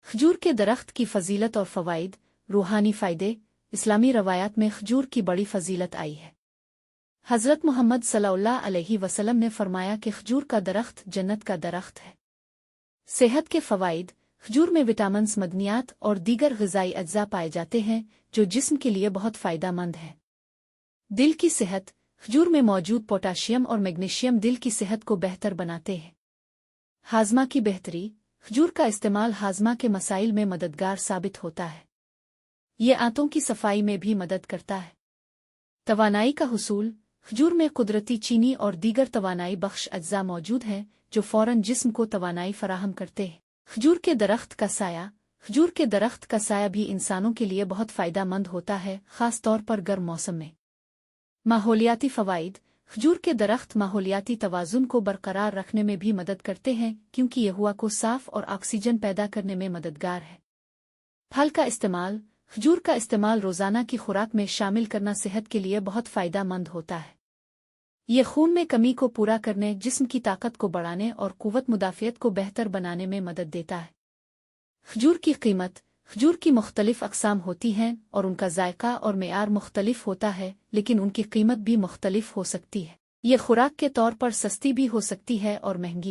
खजूर के दरख्त की फजीलत और फ़वाइद, रूहानी फ़ायदे। इस्लामी रवायात में खजूर की बड़ी फजीलत आई है। हज़रत मुहम्मद सल्लल्लाहु अलैहि वसल्लम ने फरमाया कि खजूर का दरख्त जन्नत का दरख्त है। सेहत के फ़वाइद। खजूर में विटामिन्स, मदनियात और दीगर ग़िज़ाई अज्जा पाए जाते हैं जो जिस्म के लिए बहुत फ़ायदेमंद है। दिल की सेहत। खजूर में मौजूद पोटाशियम और मैग्नीशियम दिल की सेहत को बेहतर बनाते हैं। हाज़मा की बेहतरी। खजूर का इस्तेमाल हाज़मा के मसाइल में मददगार साबित होता है। ये आंतों की सफाई में भी मदद करता है। तवानाई का हुसूल। खजूर में कुदरती चीनी और दीगर तवानाई बख्श अज्जा मौजूद हैं जो फ़ौरन जिस्म को तवानाई फराहम करते हैं। खजूर के दरख्त का साया। खजूर के दरख्त का साया भी इंसानों के लिए बहुत फ़ायदेमंद होता है, ख़ास तौर पर गर्म मौसम में। माहौलियाती फ़वाइद। खजूर के दरख्त माहौलियाती तवाज़ुन को बरकरार रखने में भी मदद करते हैं क्योंकि ये हवा को साफ़ और ऑक्सीजन पैदा करने में मददगार है। फल का इस्तेमाल। खजूर का इस्तेमाल रोज़ाना की खुराक में शामिल करना सेहत के लिए बहुत फ़ायदेमंद होता है। ये खून में कमी को पूरा करने, जिस्म की ताकत को बढ़ाने और कुव्वत मुदाफ़ियत को बेहतर बनाने में मदद देता है। खजूर की कीमत। खजूर की मुख्तलिफ अक़साम होती हैं और उनका जायका और मेयार मुख्तलिफ होता है, लेकिन उनकी कीमत भी मुख्तलिफ हो सकती है। ये खुराक के तौर पर सस्ती भी हो सकती है और महंगी।